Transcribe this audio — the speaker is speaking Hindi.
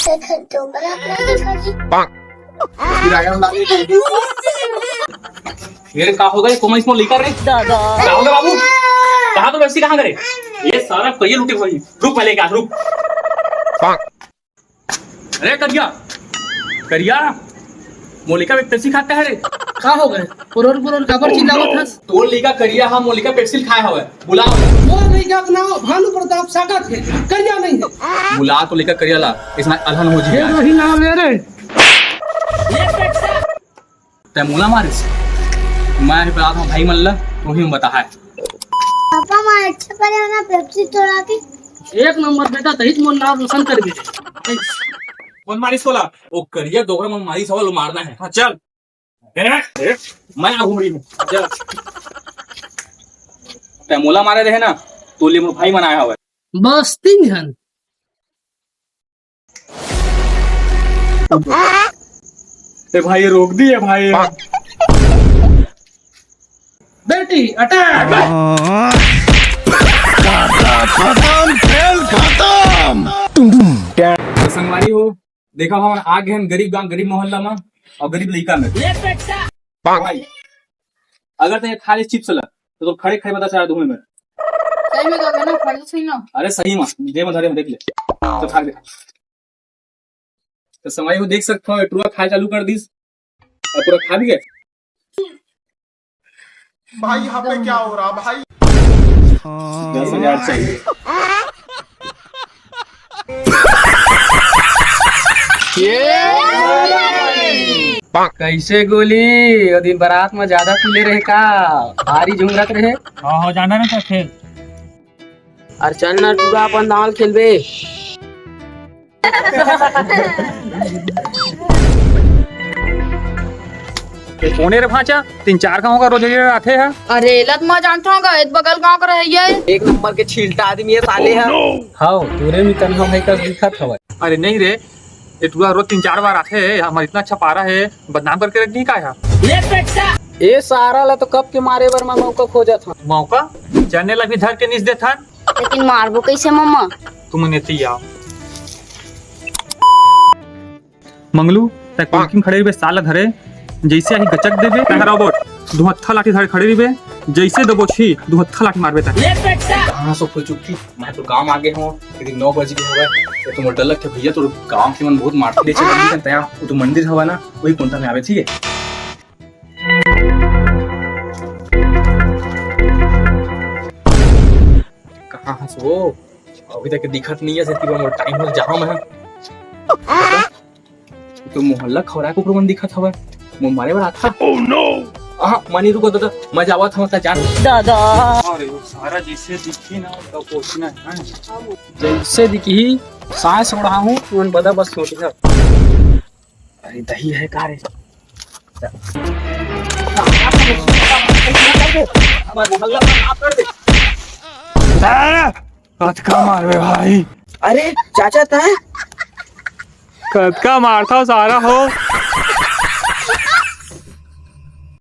फिर का होगा कोमा इसमें लेकर रे दादा क्या होगा बाबू कहा तो व्यक्ति कहाँ करे ये सारा कहिए लूटे भाई रुक पहले क्या रुक अरे करिया करिया मोलिका में पेप्सी खाता है रे का हो गए पुरोर काबर चिल्लावत हस तो लिका करिया हम मोलिका पेप्सी खाए हवे बुलाओ वो नहीं क्या नाम भानु प्रताप सागत है करिया नहीं है बुला तो लेकर करिया ला इसमें अलहन हो जी ये वही नाम है रे ते मुला मारिस मैं ही बता भाई मल्ला तो ही बता है पापा मार अच्छा करे ना पेप्सी तोड़ा के एक नंबर बेटा तहित मोन नाम रोशन कर दे कौन मारिस बोला वो करिया दोगरा में मारिस हवा लो मारना है हां चल मैं आ घूम रही हूँ चल ते मुला मारे रहे ना तो ले मोर भाई मनाया हवा बस 3 जन ए भाई रोक दिए भाई बेटी अटैक संगवारी हो देखा हम आगे हैं गरीब गांव गरीब मोहल्ला में और गरीब लड़का में भाई अगर ते खाली चिप्स ला तो खड़े खड़े बता चाह दूं मैं सही में तो ना फड़ सही ना अरे सही में जे में धरे में देख ले तो खा ले तो समय को देख सकते हो टुआ खाए चालू कर दीस और पूरा खा भी गए भाई यहाँ पे क्या हो रहा भाई 10,000 चाहिए कैसे गोली और दिन बारात में ज्यादा पीले रहे का भारी झुमरत रहे हां जाना ना था खेल और चल ना पूरा अपन दाल खेलबे कोने रे भाचा 3-4 गांव का रोज आते हैं अरे लत मैं जानता हूँ इत बगल गांव का रह ये एक नंबर के छीलटा आदमी है साले है हां तोरे में तन्हा भाई का दिखत हवे अरे नहीं रे ये टुआ रोज 3-4 बार आते हैं हमारा इतना अच्छा पारा है बदनाम करके रख दी का है ए सारा ला तो कब के मारे बर मैं मौका खोजत हूं मौका जाने ला भी धर के निस देथा लेकिन मारबो कैसे मम्मा तुम नेती आओ मंगलू ते कुलकिम खड़े बे साला धरे जैसे ही गचक देबे ता रोबोट दुहत्था लाठी धर खड़े रिबे जैसे दबो छी दुहत्था लाठी मारबे ता कहां सो फुल चुकी मैं तो गांव आगे हूं लेकिन 9 बजे होवे तो तुम डर लगते भैया तो गांव के मन बहुत मारते ले चल मंदिर तया वो तो मंदिर हवा ना वही कोंटा में आवे ठीक है कहां सो अभी तक दिखत नहीं है से कि मोर टाइम हो जहां मैं तो मोहल्ला खौरा को प्रबंध दिखत हवा मो मारे वाला था ओह नो हां मानी रुको दादा मैं जावत हूं ता जान दादा अरे वो सारा जैसे दिखी ना तो पूछना है जैसे दिखी सांस उड़ा हूं तुम बता बस सोच है अरे दही है का रे हमारे मोहल्ला में आप कर दे कद का मारवे भाई अरे चाचा ता कद का मारता सारा हो